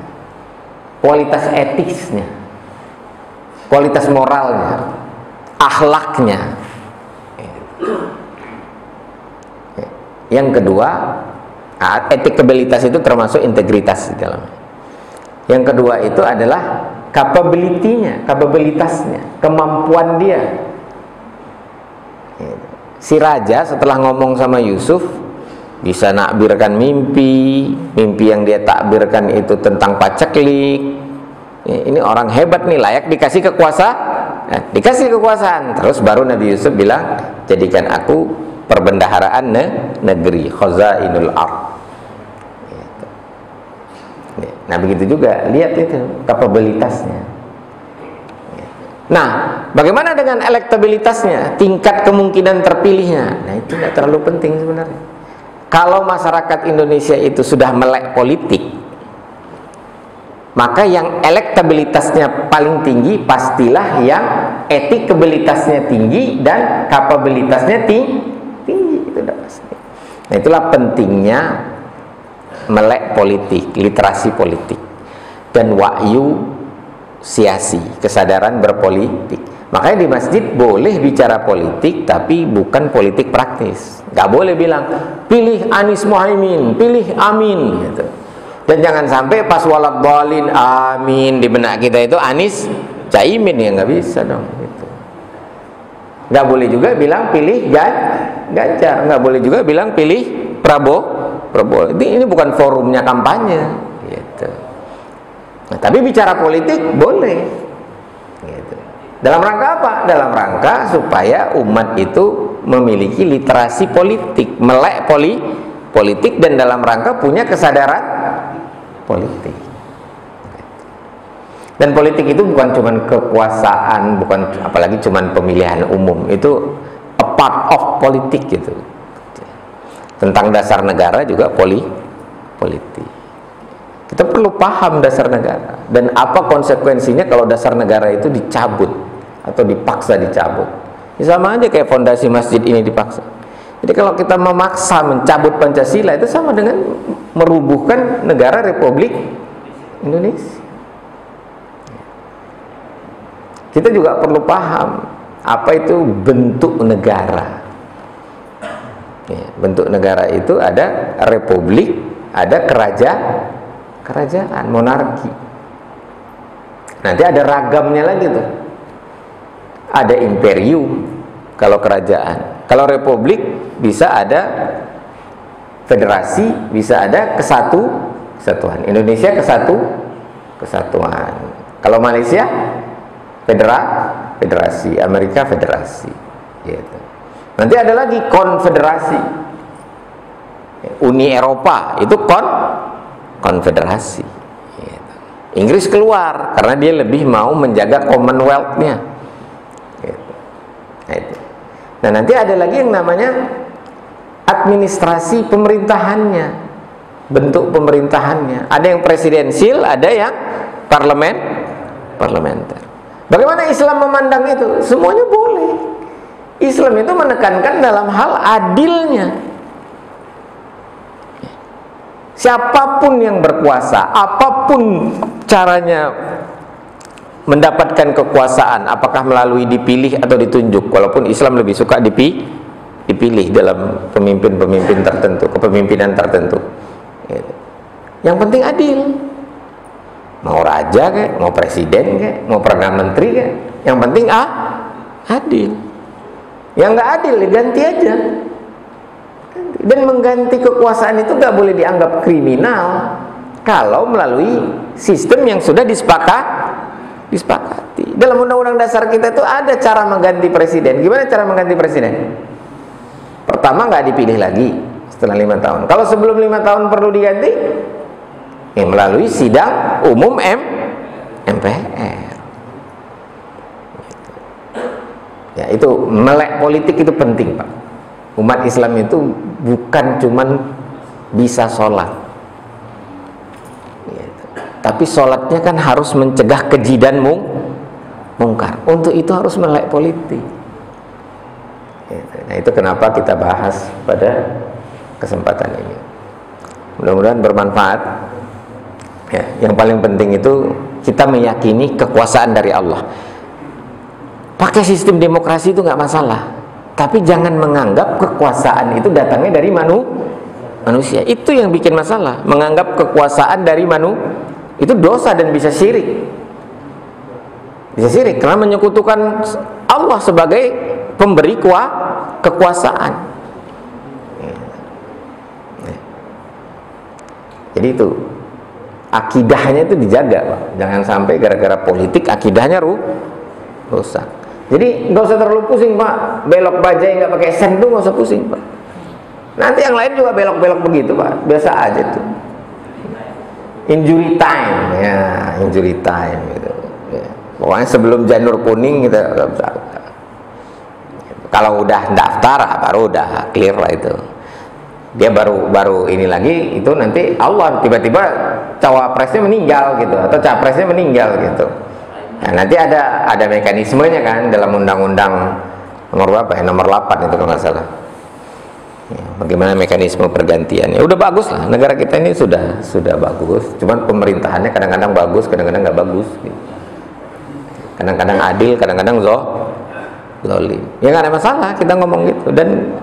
kualitas etisnya, kualitas moralnya, akhlaknya. Yang kedua, etikabilitas itu termasuk integritas di dalamnya. Yang kedua itu adalah capability-nya, kapabilitasnya, kemampuan dia. Si raja setelah ngomong sama Yusuf bisa nakbirkan mimpi yang dia takbirkan itu tentang paceklik. Ini orang hebat nih, layak dikasih kekuasaan. Dikasih kekuasaan. Terus baru Nabi Yusuf bilang, jadikan aku perbendaharaan negeri, khazainul ardh. Nah begitu juga, lihat itu kapabilitasnya. Nah bagaimana dengan elektabilitasnya, tingkat kemungkinan terpilihnya? Nah itu tidak terlalu penting sebenarnya. Kalau masyarakat Indonesia itu sudah melek politik, maka yang elektabilitasnya paling tinggi pastilah yang etikabilitasnya tinggi dan kapabilitasnya tinggi, itu sudah pasti. Nah itulah pentingnya melek politik, literasi politik, dan wa'yu siasi, kesadaran berpolitik. Makanya di masjid boleh bicara politik, tapi bukan politik praktis. Gak boleh bilang pilih Anies Muhaimin, pilih Amin gitu. Dan jangan sampai pas waladhdallin amin di benak kita itu Anies Caimin, ya nggak bisa dong gitu. Nggak boleh juga bilang pilih Ganjar, nggak boleh juga bilang pilih Prabowo. Ini bukan forumnya kampanye gitu. Nah, tapi bicara politik boleh gitu. Dalam rangka apa? Dalam rangka supaya umat itu memiliki literasi politik, melek politik, dan dalam rangka punya kesadaran politik. Dan politik itu bukan cuma kekuasaan, bukan apalagi cuma pemilihan umum, itu a part of politik gitu. Tentang dasar negara juga politik. Kita perlu paham dasar negara dan apa konsekuensinya kalau dasar negara itu dicabut atau dipaksa dicabut. Ya, sama aja kayak fondasi masjid ini dipaksa. Jadi kalau kita memaksa mencabut Pancasila, itu sama dengan merubuhkan negara Republik Indonesia. Kita juga perlu paham apa itu bentuk negara. Ya, bentuk negara itu ada republik, ada kerajaan, monarki. Nanti ada ragamnya lagi tuh. Ada imperium kalau kerajaan. Kalau republik bisa ada federasi, bisa ada kesatuan. Indonesia kesatuan. Kalau Malaysia federasi, Amerika federasi. Gitu. Nanti ada lagi konfederasi. Uni Eropa itu konfederasi. Gitu. Inggris keluar karena dia lebih mau menjaga Commonwealth-nya. Gitu. Nah nanti ada lagi yang namanya administrasi pemerintahannya, bentuk pemerintahannya. Ada yang presidensil, ada yang parlementer. Bagaimana Islam memandang itu? Semuanya boleh. Islam itu menekankan dalam hal adilnya. Siapapun yang berkuasa, apapun caranya mendapatkan kekuasaan, apakah melalui dipilih atau ditunjuk, walaupun Islam lebih suka dipilih dalam pemimpin-pemimpin tertentu, kepemimpinan tertentu. Yang penting adil. Mau raja kayak, mau presiden kayak, mau perdana menteri kayak, yang penting adil. Yang nggak adil diganti aja. Dan mengganti kekuasaan itu nggak boleh dianggap kriminal kalau melalui sistem yang sudah disepakati. Dalam undang-undang dasar kita itu ada cara mengganti presiden. Gimana cara mengganti presiden? Pertama, nggak dipilih lagi setelah 5 tahun. Kalau sebelum 5 tahun perlu diganti, ya melalui sidang umum MPR. Ya, itu melek politik itu penting, Pak. Umat Islam itu bukan cuman bisa sholat, gitu. Tapi sholatnya kan harus mencegah keji dan mungkar. Untuk itu harus melek politik, gitu. Nah, itu kenapa kita bahas pada kesempatan ini. Mudah-mudahan bermanfaat. Ya, yang paling penting itu kita meyakini kekuasaan dari Allah. Pakai sistem demokrasi itu nggak masalah, tapi jangan menganggap kekuasaan itu datangnya dari manusia. Itu yang bikin masalah. Menganggap kekuasaan dari itu dosa dan bisa syirik. Bisa syirik karena menyekutukan Allah sebagai pemberi kekuasaan. Jadi itu akidahnya itu dijaga, Pak. Jangan sampai gara-gara politik akidahnya rusak. Jadi nggak usah terlalu pusing, Pak. Belok bajai nggak pakai sen tuh nggak usah pusing, Pak. Nanti yang lain juga belok-belok begitu, Pak. Biasa aja tuh. Injury time, ya, injury time gitu. Ya. Pokoknya sebelum janur kuning kita kalau udah daftar baru udah clear lah itu. Dia baru ini lagi itu nanti Allah tiba-tiba cawapresnya meninggal gitu atau capresnya meninggal gitu. Nah, nanti ada mekanismenya kan dalam undang-undang nomor berapa ya? Nomor 8 itu kalau nggak salah. Ya, bagaimana mekanisme pergantiannya? Udah bagus lah, negara kita ini sudah bagus. Cuman pemerintahannya kadang-kadang bagus, kadang-kadang nggak bagus. Gitu. Kadang-kadang adil, kadang-kadang zolim. Ya nggak ada masalah kita ngomong gitu. Dan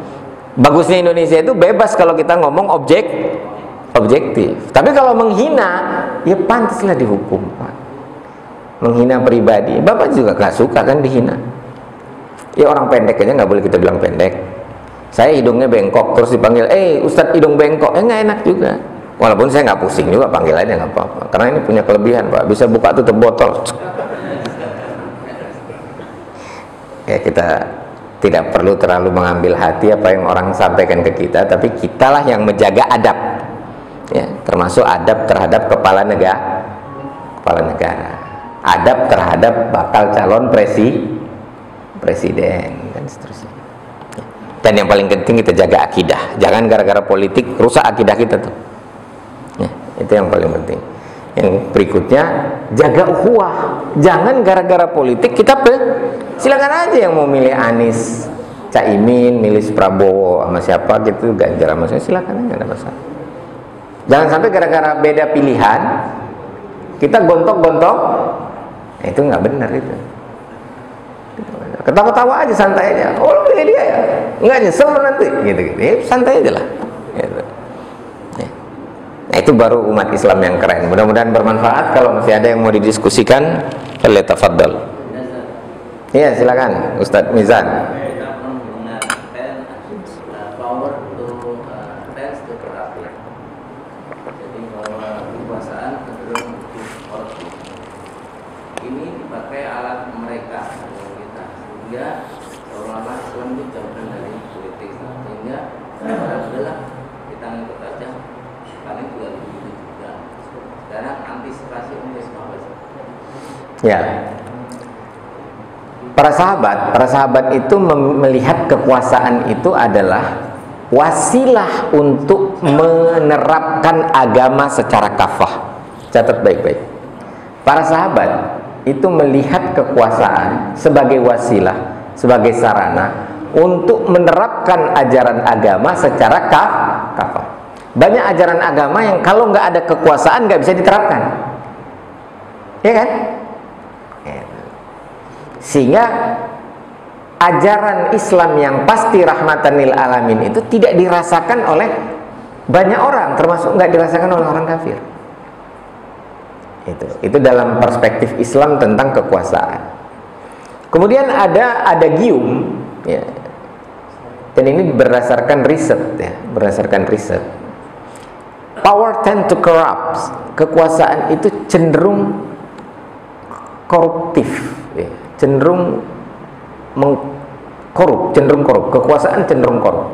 bagusnya Indonesia itu bebas kalau kita ngomong objektif. Tapi kalau menghina, ya pantaslah dihukum, Pak. Menghina pribadi, Bapak juga gak suka kan dihina. Ya orang pendek aja nggak boleh kita bilang pendek. Saya hidungnya bengkok terus dipanggil, Ustadz hidung bengkok, nggak enak juga. Walaupun saya nggak pusing juga panggil aja nggak apa-apa. Karena ini punya kelebihan, Pak, bisa buka tutup botol. Ya kita tidak perlu terlalu mengambil hati apa yang orang sampaikan ke kita, tapi kitalah yang menjaga adab, ya, termasuk adab terhadap kepala negara, adab terhadap bakal calon presiden dan seterusnya. Dan yang paling penting kita jaga akidah, jangan gara-gara politik rusak akidah kita tuh. Ya, itu yang paling penting. Yang berikutnya jaga ukhuwah, jangan gara-gara politik kita silakan aja yang mau milih Anies, Caimin, milih Prabowo sama siapa gitu, Ganjar sama saya, silakan aja, nggak ada masalah. Jangan sampai gara-gara beda pilihan kita gontok-gontok, itu nggak benar itu. Ketawa-tawa aja, santai aja. Oh, lu pilih dia ya? Nggak nyesel lu nanti, gitu. Ya, santai aja lah. Gitu. Ya. Nah, itu baru umat Islam yang keren. Mudah-mudahan bermanfaat. Kalau masih ada yang mau didiskusikan, falyatafaddal. Iya, silakan, Ustadz Mizan. Ya, para sahabat itu melihat kekuasaan itu adalah wasilah untuk menerapkan agama secara kafah. Catat baik-baik. Para sahabat itu melihat kekuasaan sebagai wasilah, sebagai sarana untuk menerapkan ajaran agama secara kafah. Banyak ajaran agama yang kalau nggak ada kekuasaan nggak bisa diterapkan, ya kan? Sehingga ajaran Islam yang pasti rahmatan lil alamin itu tidak dirasakan oleh banyak orang, termasuk nggak dirasakan oleh orang kafir. Itu dalam perspektif Islam tentang kekuasaan. Kemudian ada gium, ya. Dan ini berdasarkan riset, ya, berdasarkan riset. Power tend to corrupt. Kekuasaan itu cenderung koruptif, ya. cenderung korup, kekuasaan cenderung korup.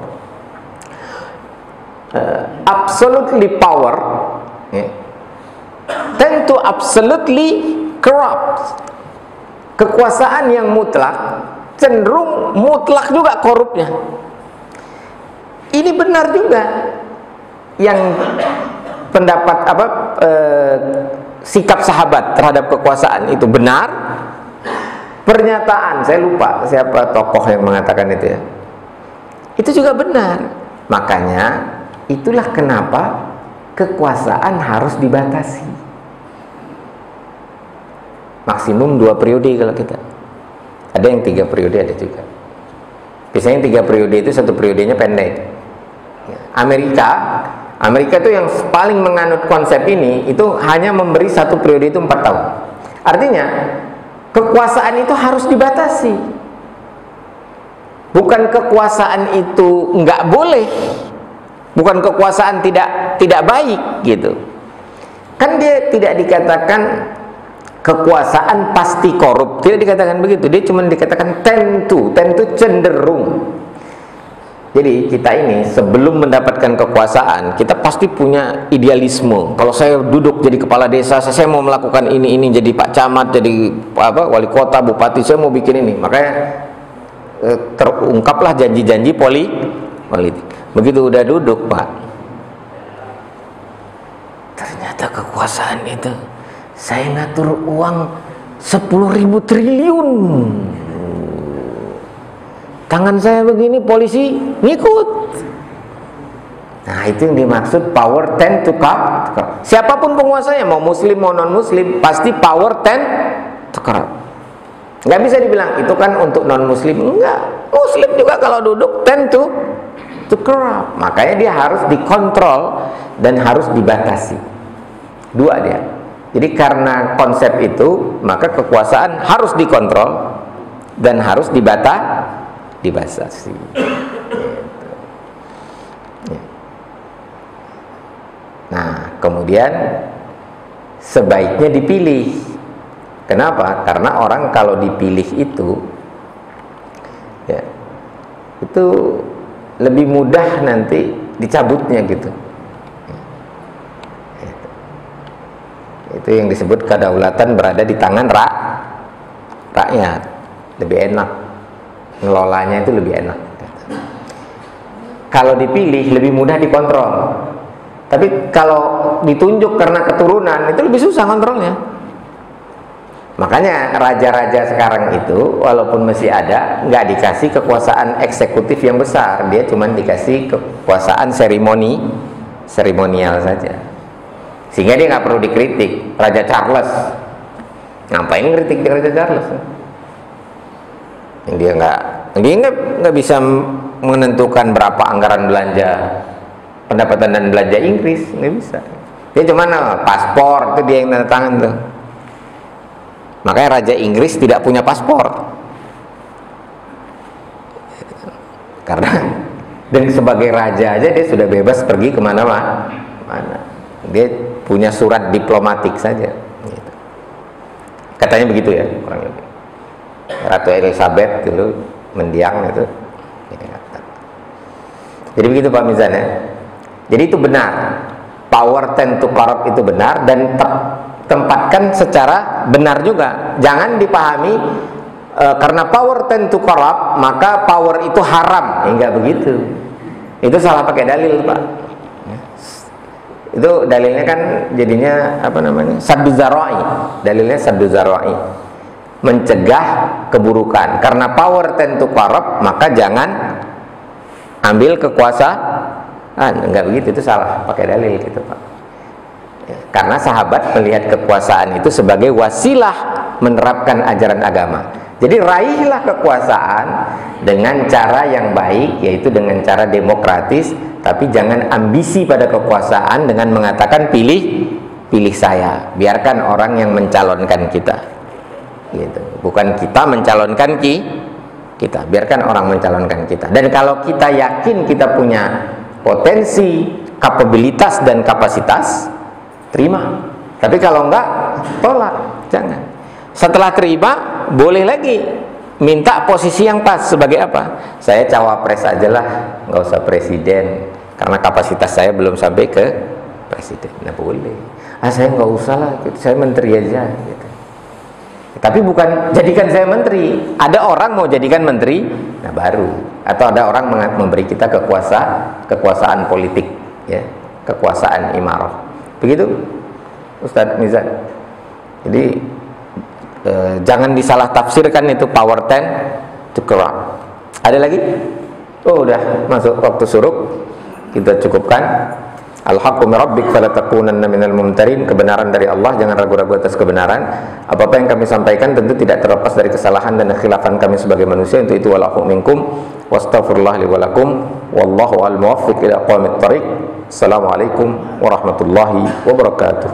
Absolutely power tend to absolutely corrupt. Kekuasaan yang mutlak cenderung mutlak juga korupnya. Ini benar juga. Yang pendapat sikap sahabat terhadap kekuasaan itu benar. Pernyataan, saya lupa siapa tokoh yang mengatakan itu ya, itu juga benar. Makanya itulah kenapa kekuasaan harus dibatasi. Maksimum 2 periode kalau kita. Ada yang 3 periode, ada juga. Biasanya 3 periode itu 1 periodenya pendek. Amerika itu yang paling menganut konsep ini, itu hanya memberi 1 periode itu 4 tahun. Artinya kekuasaan itu harus dibatasi. Bukan kekuasaan itu nggak boleh, bukan kekuasaan tidak baik gitu. Kan dia tidak dikatakan kekuasaan pasti korup, tidak dikatakan begitu. Dia cuma dikatakan tend to cenderung. Jadi kita ini sebelum mendapatkan kekuasaan, kita pasti punya idealisme. Kalau saya duduk jadi kepala desa, saya mau melakukan ini jadi Pak Camat, jadi wali kota, bupati, saya mau bikin ini. Makanya terungkaplah janji-janji politik. Begitu udah duduk, Pak, ternyata kekuasaan itu saya ngatur uang 10.000 triliun. Tangan saya begini, polisi ngikut. Nah, itu yang dimaksud power tend to corrupt. Siapapun penguasanya, mau muslim mau non muslim, pasti power tend to corrupt. Nggak bisa dibilang itu kan untuk non muslim. Enggak, muslim juga kalau duduk tend to corrupt. Makanya dia harus dikontrol dan harus dibatasi. 2 dia. Jadi karena konsep itu, maka kekuasaan harus dikontrol dan harus dibatasi. Nah, kemudian sebaiknya dipilih. Kenapa? Karena orang kalau dipilih itu, ya, itu lebih mudah nanti dicabutnya gitu. Itu yang disebut kedaulatan berada di tangan rakyat. Lebih enak, ngelolanya itu lebih enak. Kalau dipilih lebih mudah dikontrol. Tapi kalau ditunjuk karena keturunan itu lebih susah kontrolnya. Makanya raja-raja sekarang itu walaupun masih ada, nggak dikasih kekuasaan eksekutif yang besar. Dia cuma dikasih kekuasaan seremonial saja. Sehingga dia nggak perlu dikritik. Raja Charles, ngapain kritik Raja Charles? Dia nggak bisa menentukan berapa anggaran belanja pendapatan dan belanja Inggris, nggak bisa. Dia cuma paspor itu dia yang tanda tangan tuh. Makanya Raja Inggris tidak punya paspor karena dan sebagai raja aja dia sudah bebas pergi kemana-mana. Dia punya surat diplomatik saja gitu. Katanya begitu ya kurang lebih. Ratu Elizabeth dulu mendiang itu. Jadi begitu Pak Mizan ya. Jadi itu benar, power tend to corrupt itu benar, dan tempatkan secara benar juga. Jangan dipahami karena power tend to corrupt maka power itu haram. Enggak begitu. Itu salah pakai dalil, Pak. Itu dalilnya kan jadinya apa namanya? Saddu zara'i. Dalilnya saddu zara'i. Mencegah keburukan. Karena power tend to corrupt maka jangan ambil kekuasaan. Enggak begitu, itu salah pakai dalil gitu, Pak. Karena sahabat melihat kekuasaan itu sebagai wasilah menerapkan ajaran agama. Jadi raihlah kekuasaan dengan cara yang baik, yaitu dengan cara demokratis, tapi jangan ambisi pada kekuasaan dengan mengatakan pilih saya. Biarkan orang yang mencalonkan kita. Gitu. Bukan kita mencalonkan kita. Biarkan orang mencalonkan kita. Dan kalau kita yakin kita punya potensi, kapabilitas dan kapasitas, terima. Tapi kalau enggak, tolak, jangan. Setelah terima, boleh lagi minta posisi yang pas. Sebagai apa? Saya cawapres aja lah, nggak usah presiden, karena kapasitas saya belum sampai ke presiden. Nah boleh. Saya nggak usah lah, saya menteri aja gitu. Tapi bukan jadikan saya menteri. Ada orang mau jadikan menteri, nah baru. Atau ada orang memberi kita kekuasaan politik, ya, kekuasaan imarah. Begitu, Ustadz Mizan. Jadi jangan disalah tafsirkan itu power 10 to corrupt. Ada lagi? Oh, udah masuk waktu suruk. Kita cukupkan. Al-haqqu min rabbik fala takunanna minal mumtarin. Kebenaran dari Allah, jangan ragu-ragu atas kebenaran. Apa-apa yang kami sampaikan tentu tidak terlepas dari kesalahan dan kekhilafan kami sebagai manusia. Untuk itu walakum minkum wastaghfirullah li wa lakum wallahu al-muwaffiq ila aqwamit thariq. Assalamualaikum warahmatullahi wabarakatuh.